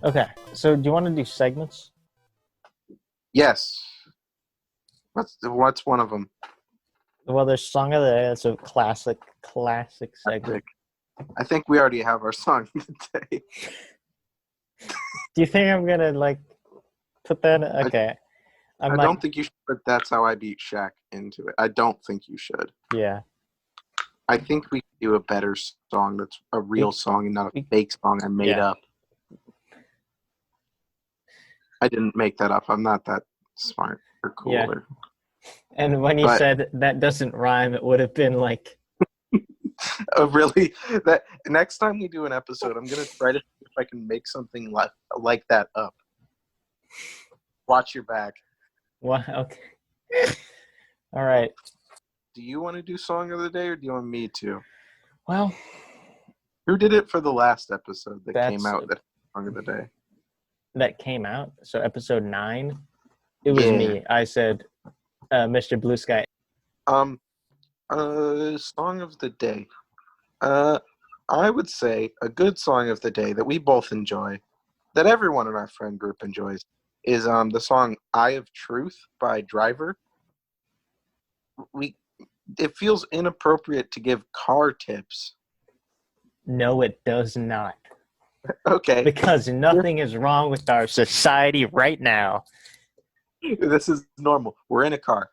Okay, so do you want to do segments? Yes. What's one of them? Well, there's Song of the Day. That's a classic segment. I think we already have our song of the day. Do you think I'm gonna put that? Okay, I don't think you should put That's How I Beat Shaq into it. I don't think you should. Yeah. I think we can do a better song that's a real song and not a fake song I made up. I didn't make that up. I'm not that smart or cool. Yeah. And when you said that doesn't rhyme, it would have been like... Oh, really? That next time we do an episode, I'm going to try to see if I can make something like that up. Watch your back. What? Okay. All right. Do you want to do Song of the Day or do you want me to? Well... Who did it for the last episode that came out, that Song of the Day? That came out? So episode 9? It was me. I said, Mr. Blue Sky. Song of the Day. I would say a good Song of the Day that we both enjoy, that everyone in our friend group enjoys, is the song Eye of Truth by Driver. It feels inappropriate to give car tips. No, it does not. Okay. Because nothing is wrong with our society right now. This is normal. We're in a car.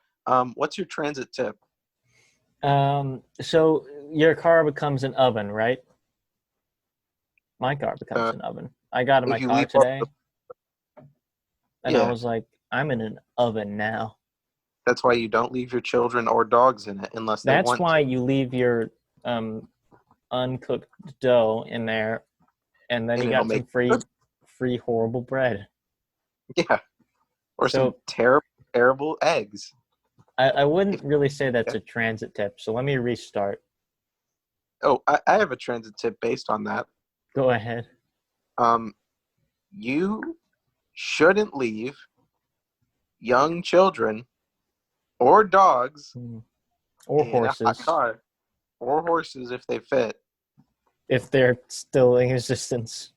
What's your transit tip? So your car becomes an oven, right? My car becomes an oven. I got in my car today, and I was like, I'm in an oven now. That's why you don't leave your children or dogs in it unless they want to. That's why you leave your uncooked dough in there, and then you got some free horrible bread. Yeah. Or some terrible eggs. I wouldn't really say that's a transit tip, so let me restart. Oh, I have a transit tip based on that. Go ahead. You shouldn't leave young children or dogs or horses in a hot car, or horses if they fit. If they're still in existence.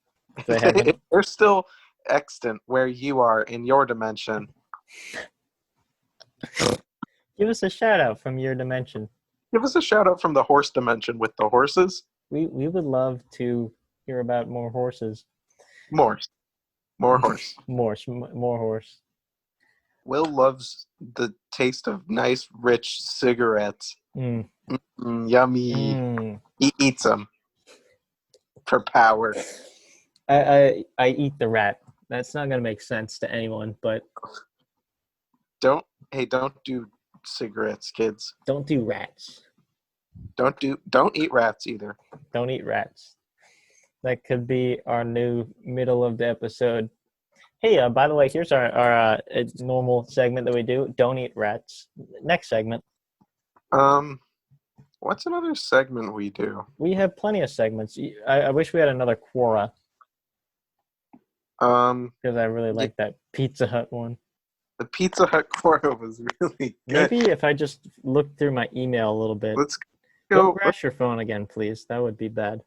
If they're still extant where you are in your dimension. Give us a shout out from your dimension. Give us a shout out from the horse dimension with the horses. We would love to hear about more horses. More horse. More horse. Will loves the taste of nice, rich cigarettes. Yummy. He eats them for power. I eat the rat. That's not gonna make sense to anyone, but don't do cigarettes, kids. Don't do rats. Don't eat rats either. Don't eat rats. That could be our new middle of the episode. Hey, by the way, here's our normal segment that we do. Don't eat rats. Next segment. What's another segment we do? We have plenty of segments. I wish we had another Quora. Because I really like that Pizza Hut one. The Pizza Hut Quora was really good. Maybe if I just look through my email a little bit. Let's go. Crash your phone again, please. That would be bad.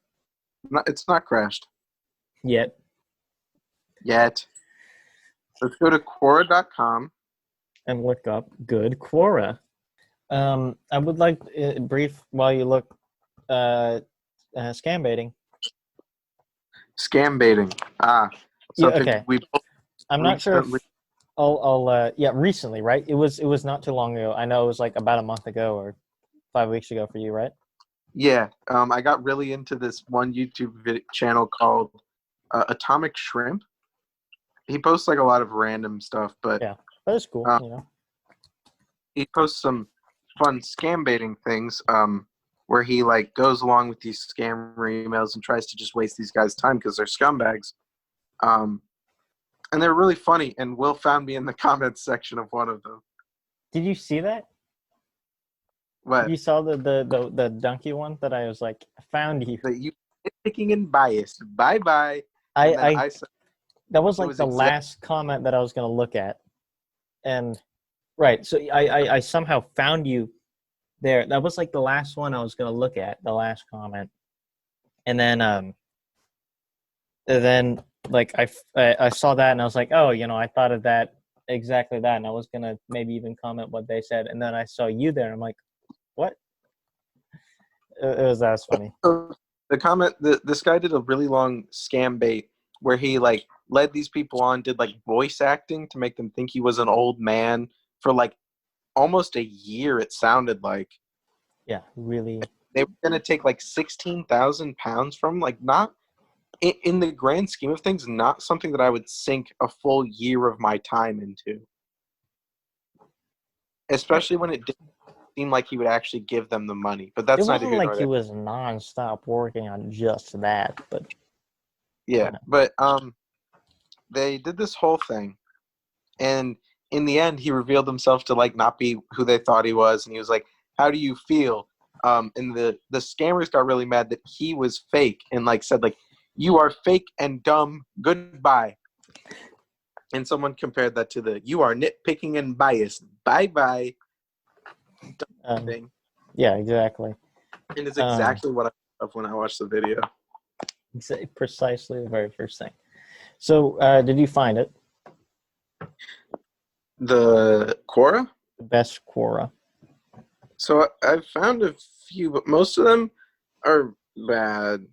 It's not crashed. Yet. Let's go to Quora.com. And look up Good Quora. I would like a brief while you look scam baiting. Scam baiting. Okay. I'm not sure if recently, right? It was not too long ago. I know it was like about a month ago or 5 weeks ago for you, right? Yeah. I got really into this one YouTube channel called Atomic Shrimp. He posts like a lot of random stuff, but yeah, that's cool. He posts some fun scam baiting things where he like goes along with these scammer emails and tries to just waste these guys' time because they're scumbags. And they're really funny, and Will found me in the comments section of one of them. Did you see that? What? You saw the donkey one that I was like, found you. You nitpicking and biased. Bye-bye. And then I I said that was it like was the exact. last comment that I was gonna look at, and right. So I somehow found you there. That was like the last one I was gonna look at, the last comment, and then like I saw that and I was like, oh, I thought of that exactly that, and I was gonna maybe even comment what they said, and then I saw you there. And I'm like, what? That was funny. The comment, this guy did a really long scam bait where he like led these people on, did like voice acting to make them think he was an old man for like almost a year. It sounded like Yeah, really. they were gonna take like £16,000 from, like, not in the grand scheme of things, not something that I would sink a full year of my time into, especially when it didn't seem like he would actually give them the money. But It that's neither wasn't here like nor he there. was nonstop working on just that, but Yeah, but they did this whole thing, and in the end, he revealed himself to like not be who they thought he was, and he was like, "How do you feel?" And the scammers got really mad that he was fake, and like said like, "You are fake and dumb. Goodbye." And someone compared that to the "You are nitpicking and biased. Bye bye" um, thing, yeah, exactly. and it's Um, exactly what I thought of when I watched the video. Precisely the very first thing. So, did you find it? The Quora. The best Quora? So I've found a few, but most of them are bad.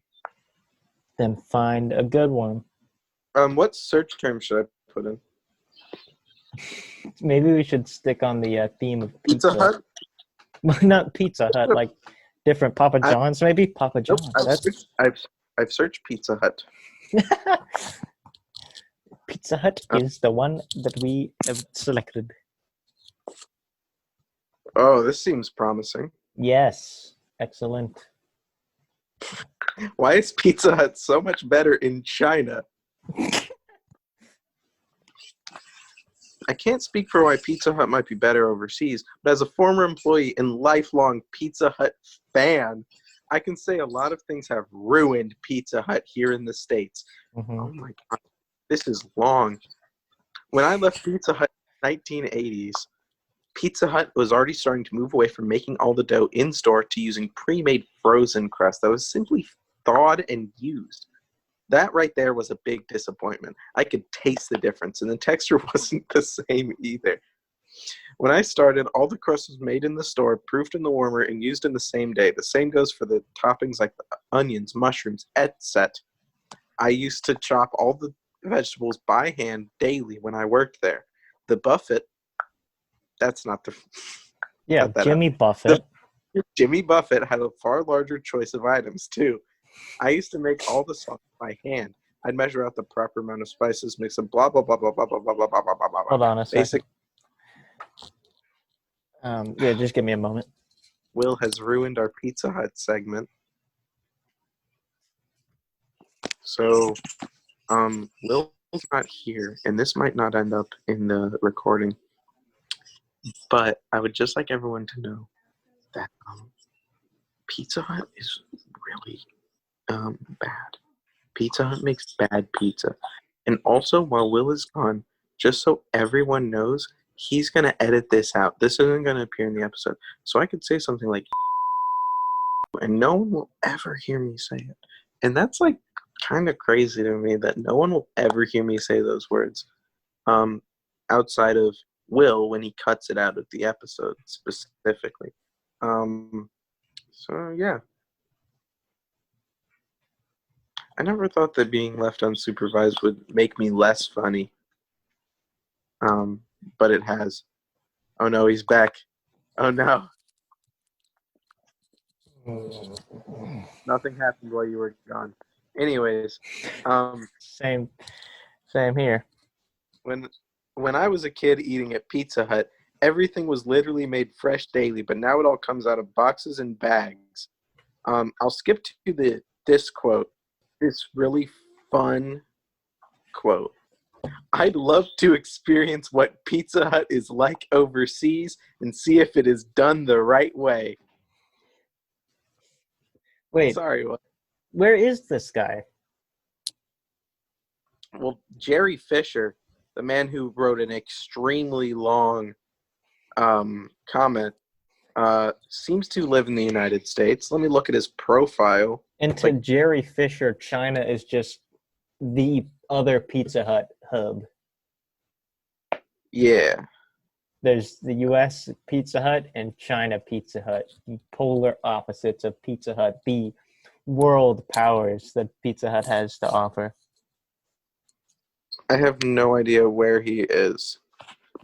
Then find a good one. What search term should I put in? Maybe we should stick on the theme of Pizza pizza. Hut. Not Pizza Hut, like different Papa I, John's, maybe Papa nope. John's. That's I've searched Pizza Hut. Pizza Hut is the one that we have selected. Oh, this seems promising. Yes, excellent. Why is Pizza Hut so much better in China? I can't speak for why Pizza Hut might be better overseas, but as a former employee and lifelong Pizza Hut fan, I can say a lot of things have ruined Pizza Hut here in the States. Mm-hmm. Oh my God, this is long. When I left Pizza Hut in the 1980s, Pizza Hut was already starting to move away from making all the dough in-store to using pre-made frozen crust that was simply thawed and used. That right there was a big disappointment. I could taste the difference, and the texture wasn't the same either. When I started, all the crust was made in the store, proofed in the warmer, and used in the same day. The same goes for the toppings like the onions, mushrooms, etc. I used to chop all the vegetables by hand daily when I worked there. The Buffett, that's not the, Yeah, cut that out. Jimmy The Buffett. Jimmy Buffett had a far larger choice of items too. I used to make all the sauce by hand. I'd measure out the proper amount of spices, mix them, blah blah blah blah blah blah blah blah blah blah blah blah. Hold on a second. Basic. Yeah, just give me a moment. Will has ruined our Pizza Hut segment. So, Will's not here, and this might not end up in the recording. But I would just like everyone to know that Pizza Hut is really bad. Pizza Hut makes bad pizza. And also, while Will is gone, just so everyone knows, he's going to edit this out. This isn't going to appear in the episode. So I could say something like, and no one will ever hear me say it. And that's like kind of crazy to me that no one will ever hear me say those words. Outside of Will when he cuts it out of the episode specifically. So yeah. I never thought that being left unsupervised would make me less funny. But it has. Oh no, he's back. Oh no. Nothing happened while you were gone. Anyways, Same here. when I was a kid eating at Pizza Hut, everything was literally made fresh daily, but now it all comes out of boxes and bags. I'll skip to this quote. This really fun quote. I'd love to experience what Pizza Hut is like overseas and see if it is done the right way. Wait, Sorry, what? where is this guy? Well, Jerry Fisher, the man who wrote an extremely long comment, seems to live in the United States. Let me look at his profile. And to Jerry Fisher, China is just the other Pizza Hut hub. Yeah. There's the U.S. Pizza Hut and China Pizza Hut, the polar opposites of Pizza Hut, the world powers that Pizza Hut has to offer. I have no idea where he is.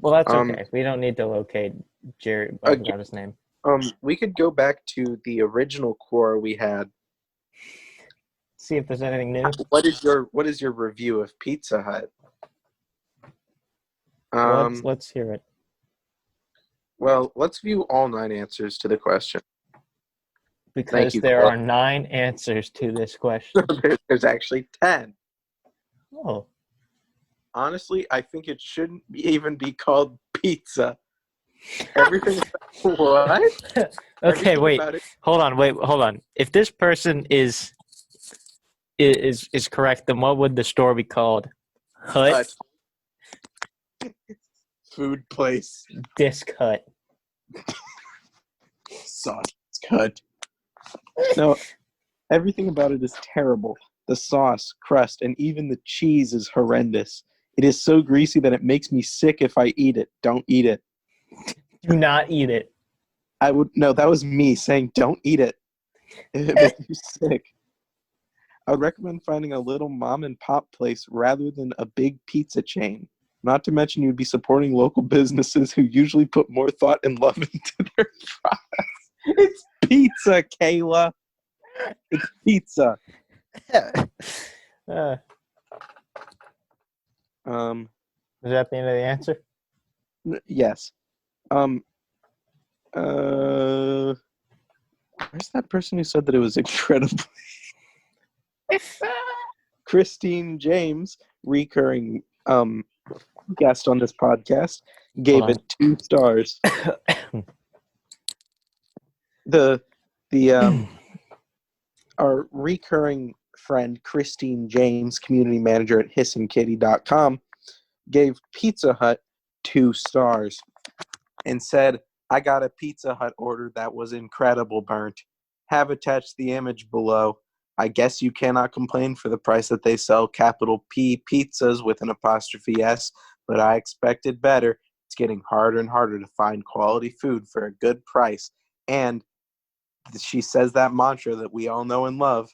Well, that's okay. We don't need to locate Jerry. I forgot his name. We could go back to the original Quora we had. See if there's anything new. What is your review of Pizza Hut? Let's hear it. Well, let's view all 9 answers to the question. Because there are 9 answers to this question. There's actually 10. Oh. Honestly, I think it shouldn't even be called pizza. Everything what? Okay, wait. Hold on. If this person is correct, then what would the store be called? Hut? Food place. Disc Hut. Sauce Hut. No, everything about it is terrible. The sauce, crust, and even the cheese is horrendous. It is so greasy that it makes me sick if I eat it. Don't eat it. Do not eat it. No, that was me saying don't eat it. It makes you sick. I would recommend finding a little mom and pop place rather than a big pizza chain. Not to mention you'd be supporting local businesses who usually put more thought and love into their products. It's pizza, Kayla. It's pizza. Is that the end of the answer? Yes. Where's that person who said that it was incredible? Christine James, recurring guest on this podcast, gave it 2 stars. Our recurring friend Christine James, community manager at hisandkitty.com, gave Pizza Hut 2 stars and said, I got a Pizza Hut order that was incredible, burnt. Have attached the image below. I guess you cannot complain for the price that they sell capital P pizzas with an apostrophe S, but I expected better. It's getting harder and harder to find quality food for a good price. And she says that mantra that we all know and love.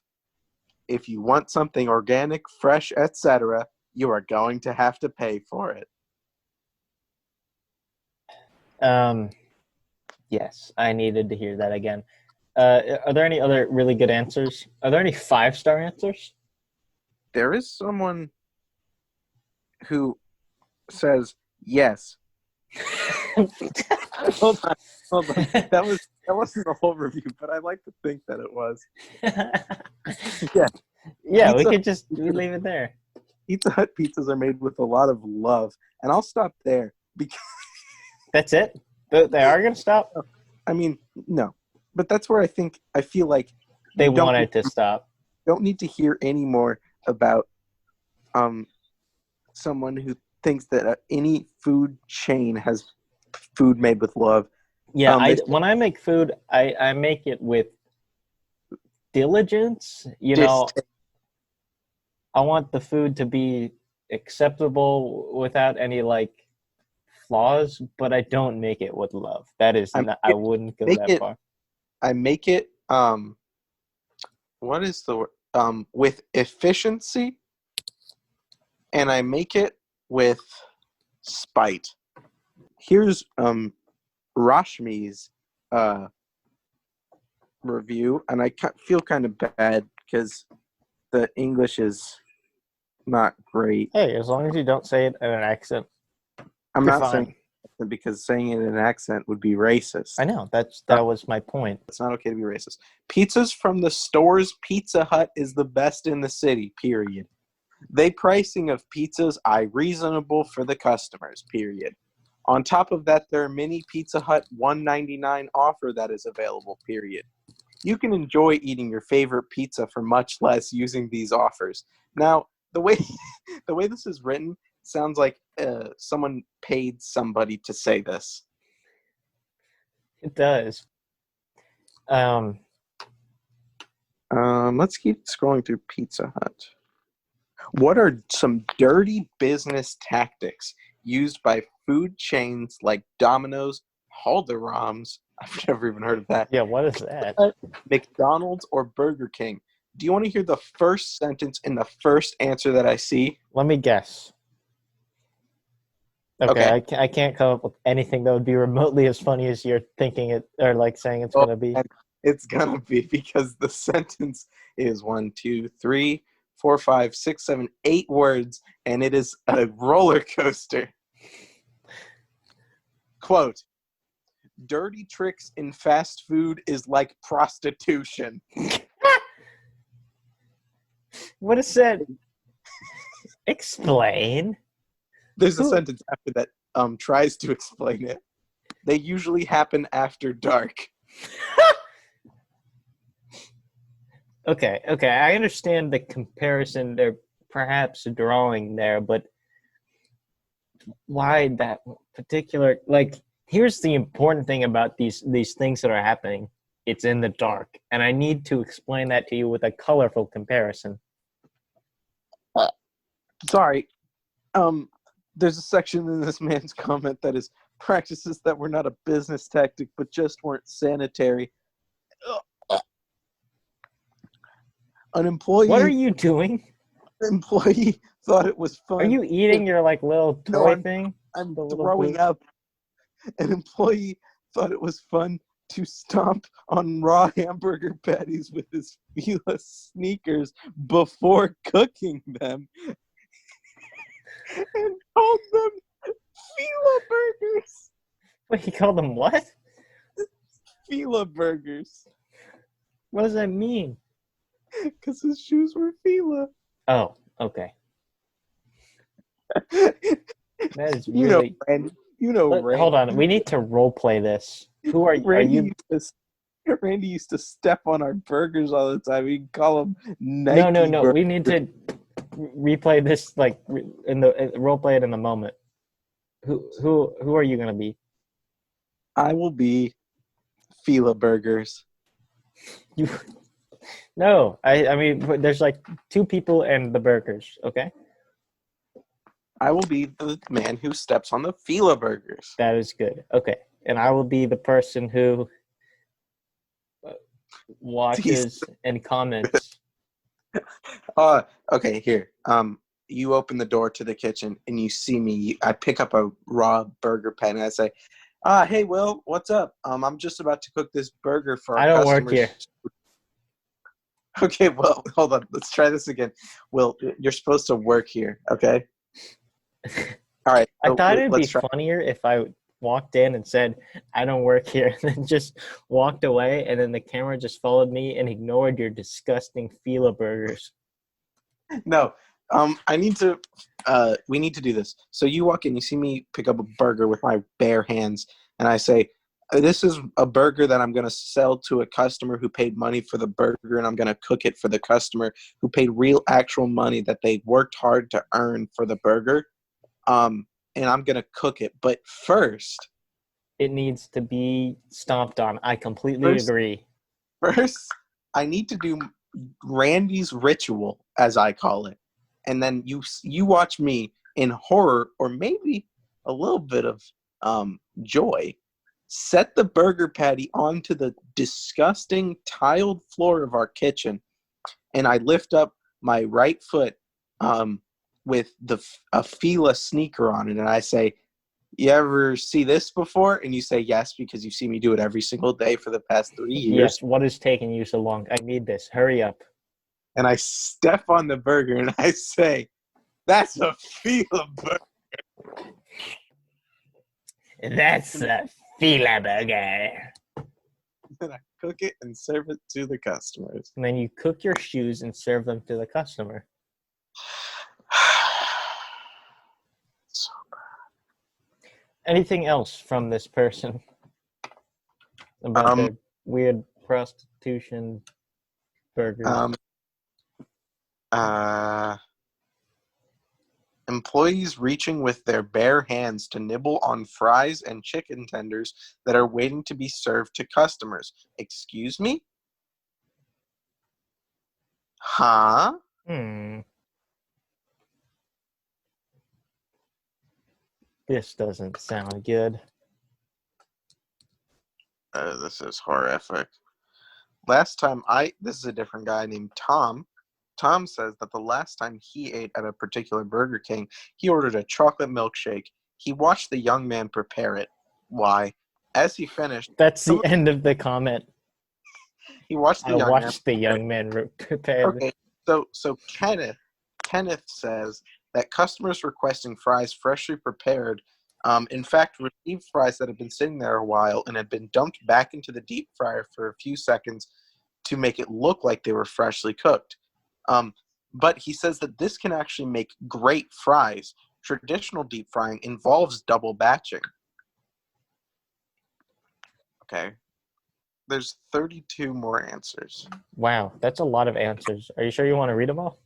If you want something organic, fresh, etc., you are going to have to pay for it. Yes, I needed to hear that again. Are there any other really good answers? Are there any 5-star answers? There is someone who says yes. Hold on. That wasn't the whole review, but I like to think that it was. Yeah, we could just leave it there. Pizza Hut pizzas are made with a lot of love, and I'll stop there because that's it. They are going to stop. I mean, no, but that's where I feel like they wanted to stop. Don't need to hear any more about someone who thinks that any food chain has food made with love. Yeah, when I make food, I make it with diligence. You know, I want the food to be acceptable without any flaws, but I don't make it with love. That is, I wouldn't go that far. I make it what is the word? With efficiency, and I make it with spite. Here's Rashmi's review, and I feel kind of bad because the English is not great. Hey, as long as you don't say it in an accent, I'm not saying it because saying it in an accent would be racist. I know, that was my point. It's not okay to be racist. Pizzas from the stores Pizza Hut is the best in the city, period. They pricing of pizzas are reasonable for the customers, period. On top of that, their mini Pizza Hut $1.99 offer that is available, period. You can enjoy eating your favorite pizza for much less using these offers. Now, the way the way this is written sounds like someone paid somebody to say this. It does. Let's keep scrolling through Pizza Hut. What are some dirty business tactics used by food chains like Domino's, Halderams? I've never even heard of that. Yeah, what is that? McDonald's or Burger King. Do you want to hear the first sentence in the first answer that I see? Let me guess. Okay, Okay. I can't come up with anything that would be remotely as funny as you're thinking it, or like saying it's Oh, gonna be. and it's gonna be because the sentence is 1, 2, 3, 4, 5, 6, 7, 8 words, and it is a roller coaster. Quote, dirty tricks in fast food is like prostitution. What is that? Explain. There's a Who? sentence after that tries to explain it. They usually happen after dark. Okay, I understand the comparison they're perhaps drawing there, but why that particular, like, here's the important thing about these things that are happening. It's in the dark, and I need to explain that to you with a colorful comparison. Sorry. There's a section in this man's comment that is practices that were not a business tactic but just weren't sanitary. An What are employee you doing? thought it was fun. Are you eating your like little toy thing? I'm The little throwing boot? up. An employee thought it was fun to stomp on raw hamburger patties with his Fila sneakers before cooking them and called them Fila burgers. Wait, you call them what? Fila burgers. What does that mean? Because his shoes were Fila. Oh, okay. That is really. Hold on, we need to role play this. Who are you? Randy used to step on our burgers all the time. He'd call them Nike. No. We need to replay this, like in the role play it in the moment. Who are you gonna be? I will be Fila burgers. You. No, I mean, there's like two people and the burgers. Okay. I will be the man who steps on the Fila burgers. That is good. Okay, and I will be the person who watches and comments. Okay, here. You open the door to the kitchen and you see me. I pick up a raw burger patty and I say, hey, Will, what's up? I'm just about to cook this burger for our I don't customers. work here. Okay, well, hold on. Let's try this again. Will, you're supposed to work here, okay? All right. I thought it'd be try. funnier if I walked in and said, I don't work here, and then just walked away, and then the camera just followed me and ignored your disgusting Fila burgers. No, we need to do this. So you walk in, you see me pick up a burger with my bare hands, and I say, this is a burger that I'm going to sell to a customer who paid money for the burger, and I'm going to cook it for the customer who paid real actual money that they worked hard to earn for the burger. And I'm going to cook it. But first, it needs to be stomped on. I completely agree. First, I need to do Randy's ritual, as I call it. And then you watch me in horror or maybe a little bit of joy set the burger patty onto the disgusting tiled floor of our kitchen, and I lift up my right foot with a Fila sneaker on it, and I say, you ever see this before? And you say yes, because you see me do it every single day for the past 3 years. Yes, what is taking you so long? I need this. Hurry up. And I step on the burger and I say, that's a Fila burger. That's a Fila burger. And I cook it and serve it to the customers. And then you cook your shoes and serve them to the customer. So bad. Anything else from this person about their weird prostitution burgers? Employees reaching with their bare hands to nibble on fries and chicken tenders that are waiting to be served to customers. Excuse me? Huh? This doesn't sound good. This is horrific. This is a different guy named Tom. Tom says that the last time he ate at a particular Burger King, he ordered a chocolate milkshake. He watched the young man prepare it. Why? As he finished, That's the end of the comment. he watched the I young man. watched the young man prepare. Okay, so Kenneth says that customers requesting fries freshly prepared, in fact, received fries that had been sitting there a while and had been dumped back into the deep fryer for a few seconds to make it look like they were freshly cooked. But he says that this can actually make great fries. Traditional deep frying involves double batching. Okay. There's 32 more answers. Wow, that's a lot of answers. Are you sure you want to read them all?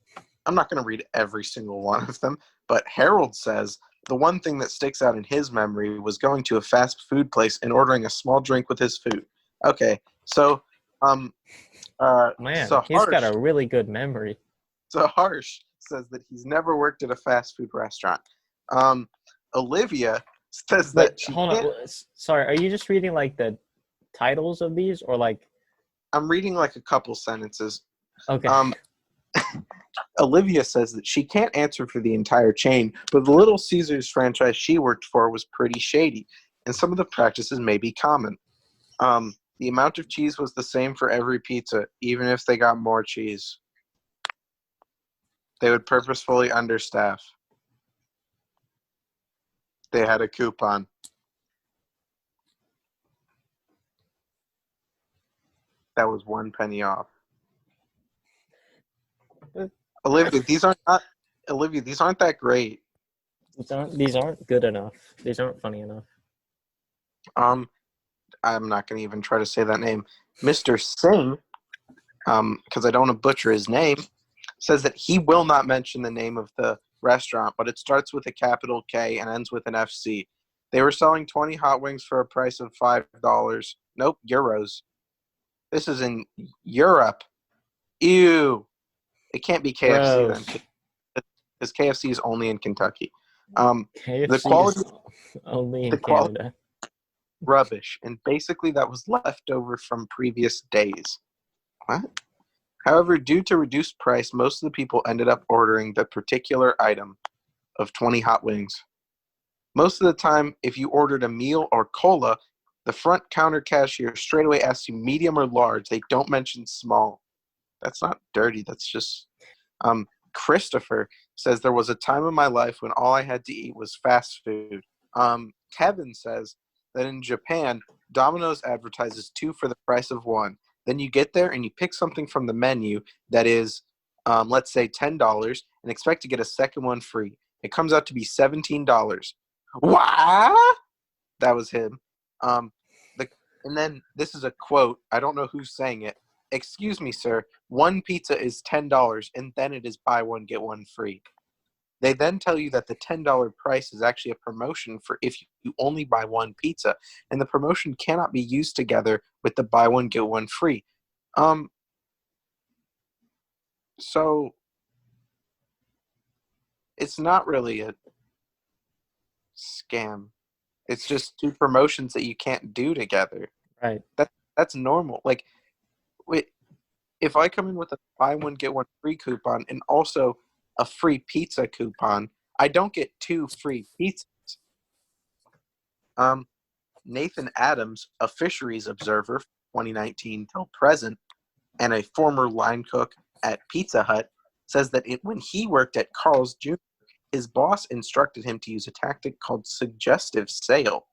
I'm not going to read every single one of them, but Harold says the one thing that sticks out in his memory was going to a fast food place and ordering a small drink with his food. Okay, so Man, so he's got a really good memory. So Harsh says that he's never worked at a fast food restaurant. Olivia says that she hold on. Sorry, are you just reading like the titles of these, or like? I'm reading like a couple sentences. Okay. Olivia says that she can't answer for the entire chain, but the Little Caesars franchise she worked for was pretty shady, and some of the practices may be common. The amount of cheese was the same for every pizza, even if they got more cheese. They would purposefully understaff. They had a coupon. That was 1 penny off. Olivia, these aren't that great. These aren't good enough. These aren't funny enough. I'm not going to even try to say that name. Mr. Singh, because I don't want to butcher his name, says that he will not mention the name of the restaurant, but it starts with a capital K and ends with an FC. They were selling 20 hot wings for a price of $5. Nope, euros. This is in Europe. Ew. It can't be KFC Gross. then, because KFC is only in Kentucky. KFC The quality is only in Canada. Rubbish, and basically that was left over from previous days. What? However, due to reduced price, most of the people ended up ordering the particular item of 20 hot wings. Most of the time, if you ordered a meal or cola, the front counter cashier straight away asks you medium or large. They don't mention small. That's not dirty. That's just... Christopher says there was a time in my life when all I had to eat was fast food. Kevin says that in Japan, Domino's advertises 2 for the price of 1. Then you get there and you pick something from the menu that is, let's say, $10 and expect to get a second one free. It comes out to be $17. What? That was him. And then this is a quote. I don't know who's saying it. Excuse me, sir. One pizza is $10, and then it is buy one, get one free. They then tell you that the $10 price is actually a promotion for if you only buy one pizza, and the promotion cannot be used together with the buy one, get one free. So it's not really a scam. It's just 2 promotions that you can't do together. Right. That's normal. Like, if I come in with a buy one, get one free coupon and also a free pizza coupon, I don't get 2 free pizzas. Nathan Adams, a fisheries observer from 2019 till present, and a former line cook at Pizza Hut, says that when he worked at Carl's Jr., his boss instructed him to use a tactic called suggestive sale.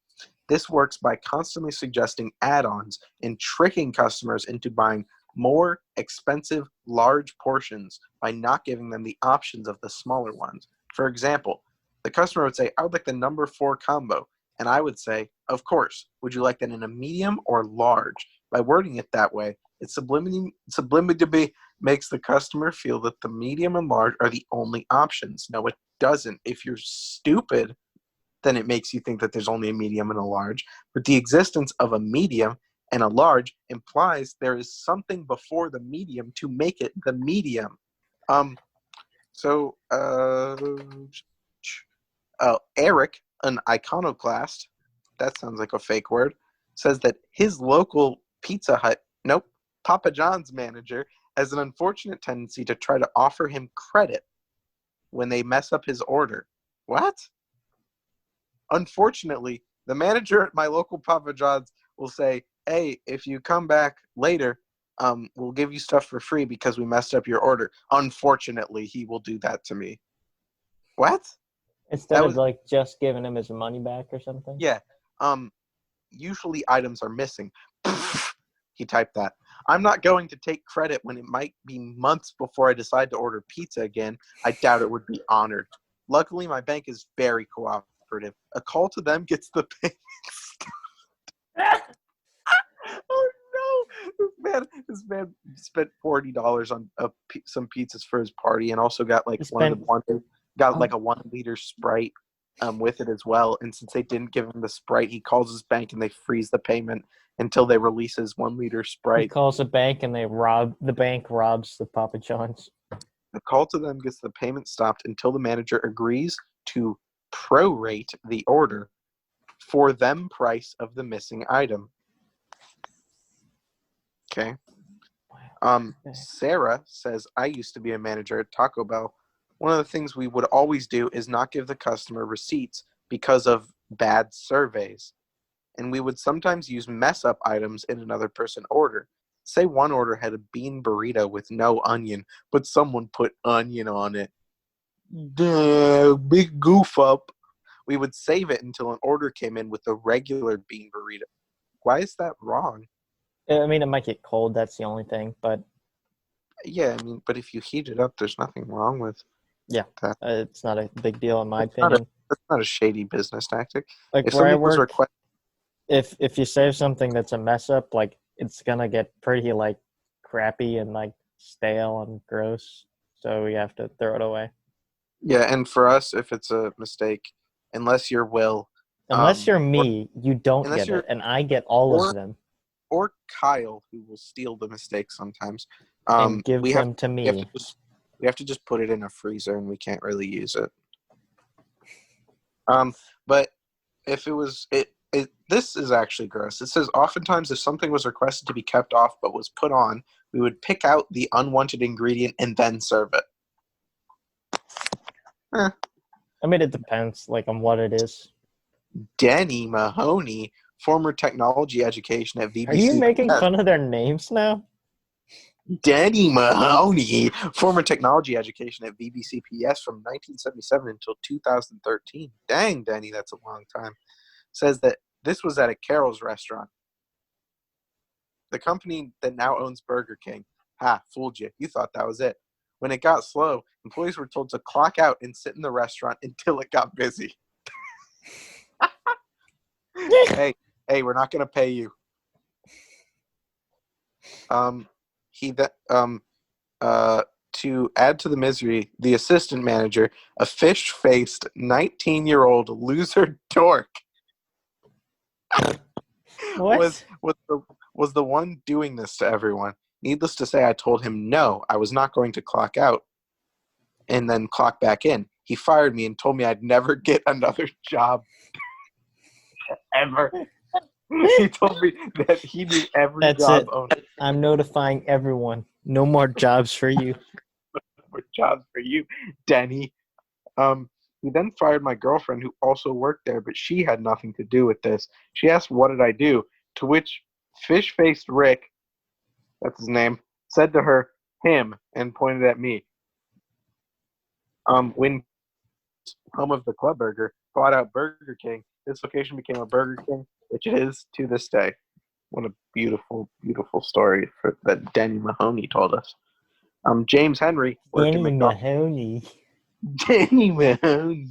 This works by constantly suggesting add-ons and tricking customers into buying more expensive large portions by not giving them the options of the smaller ones. For example, the customer would say, I would like the number 4 combo. And I would say, of course, would you like that in a medium or large? By wording it that way, it subliminally makes the customer feel that the medium and large are the only options. No, it doesn't. If you're stupid, then it makes you think that there's only a medium and a large. But the existence of a medium and a large implies there is something before the medium to make it the medium. So Eric, an iconoclast, that sounds like a fake word, says that his local Pizza Hut, nope, Papa John's manager has an unfortunate tendency to try to offer him credit when they mess up his order. What? Unfortunately, the manager at my local Papa John's will say, hey, if you come back later, we'll give you stuff for free because we messed up your order. Unfortunately, he will do that to me. What? Instead of like just giving him his money back or something? Yeah. Usually items are missing. He typed that. I'm not going to take credit when it might be months before I decide to order pizza again. I doubt it would be honored. Luckily, my bank is very cooperative. A call to them gets the payment stopped. Oh no! This man spent $40 on some pizzas for his party, and also got like like a 1 liter Sprite with it as well. And since they didn't give him the Sprite, he calls his bank and they freeze the payment until they release his 1 liter Sprite. He calls the bank and the bank robs the Papa John's. The call to them gets the payment stopped until the manager agrees to prorate the order for them price of the missing item. Okay. Sarah says, I used to be a manager at Taco Bell. One of the things we would always do is not give the customer receipts because of bad surveys. And we would sometimes use mess up items in another person's order. Say one order had a bean burrito with no onion, but someone put onion on it. Duh, big goof up. We would save it until an order came in with a regular bean burrito. Why is that wrong? I mean, it might get cold. That's the only thing. But yeah, I mean, but if you heat it up, there's nothing wrong with that. It's not a big deal in my opinion. That's not a shady business tactic. Like if where I work, if you save something that's a mess up, like it's gonna get pretty like crappy and like stale and gross. So we have to throw it away. Yeah, and for us, if it's a mistake, unless you're Will, unless you're me, you don't get it, and I get all of them. Or Kyle, who will steal the mistakes sometimes. And give them to me. We have to just put it in a freezer, and we can't really use it. But if it was this is actually gross. It says, oftentimes if something was requested to be kept off but was put on, we would pick out the unwanted ingredient and then serve it. I mean, it depends, like, on what it is. Denny Mahoney, former technology education at VBC. Are you making fun of their names now? Denny Mahoney, former technology education at VBCPS from 1977 until 2013. Dang, Denny, that's a long time. Says that this was at a Carol's restaurant. The company that now owns Burger King. Ha, fooled you. You thought that was it. When it got slow, employees were told to clock out and sit in the restaurant until it got busy. Hey, we're not going to pay you. To add to the misery, the assistant manager, a fish-faced 19-year-old loser dork, was the one doing this to everyone. Needless to say, I told him no, I was not going to clock out and then clock back in. He fired me and told me I'd never get another job ever. He told me that he knew every job owner. I'm notifying everyone. No more jobs for you. No more jobs for you, Denny. He then fired my girlfriend who also worked there, but she had nothing to do with this. She asked, what did I do? To which fish-faced Rick, that's his name, said to her, him, and pointed at me. When home of the Club Burger bought out Burger King, this location became a Burger King, which it is to this day. What a beautiful, beautiful story that Denny Mahoney told us. James Henry worked at McDonald's. Denny Mahoney.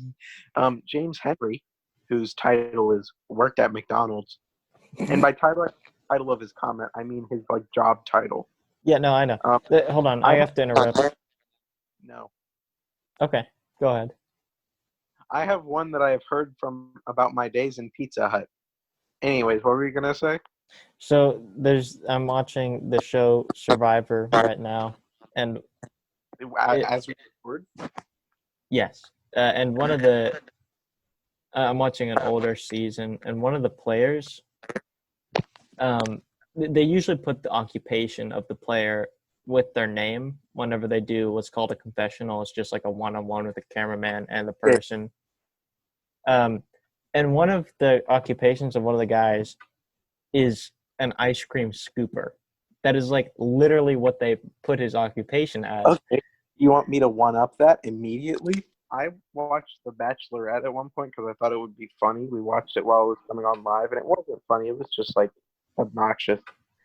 James Henry, whose title is worked at McDonald's. And by title of his comment, I mean his like job title. Yeah, no, I know. Hold on, I have to interrupt. No. Okay, go ahead. I have one that I have heard from about my days in Pizza Hut. Anyways, what were you gonna say? So I'm watching the show Survivor right now, and As we record? yes, and one of the I'm watching an older season, and one of the players, they usually put the occupation of the player with their name whenever they do what's called a confessional. It's just like a one-on-one with the cameraman and the person. And one of the occupations of one of the guys is an ice cream scooper. That is like literally what they put his occupation as. Okay. You want me to one up that immediately? I watched The Bachelorette at one point because I thought it would be funny. We watched it while it was coming on live, and it wasn't funny. It was just like obnoxious.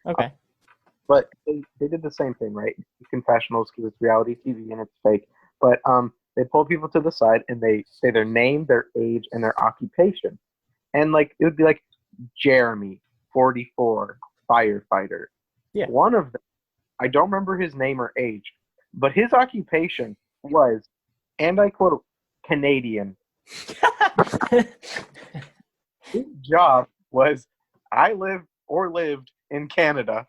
Okay. But they did the same thing, right? Confessionals because it's reality TV and it's fake. But they pull people to the side and they say their name, their age, and their occupation. And like it would be like Jeremy, 44, firefighter. Yeah. One of them, I don't remember his name or age, but his occupation was, and I quote, Canadian. His job was, I live or lived in Canada.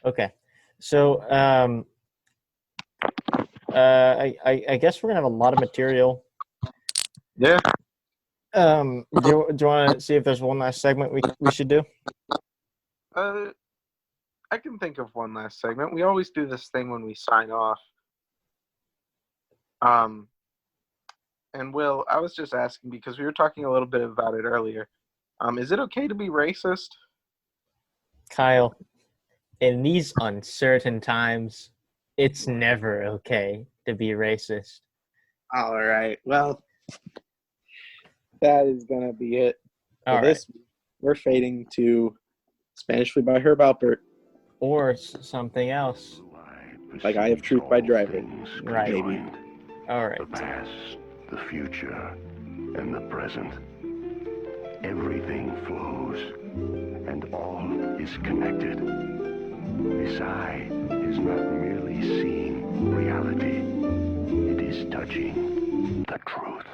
Okay. So I guess we're gonna have a lot of material. Yeah. Do you want to see if there's one last segment we should do? I can think of one last segment. We always do this thing when we sign off. And Will, I was just asking because we were talking a little bit about it earlier. Is it okay to be racist? Kyle, in these uncertain times, it's never okay to be racist. All right. Well, that is going to be it. All For this, we're fading to Spanish Fleet by Herb Alpert. Or something else. Like I Have Truth by Driving. Right. Maybe. All right. The past, the future, and the present. Everything flows, and all is connected. This eye is not merely seeing reality, it is touching the truth.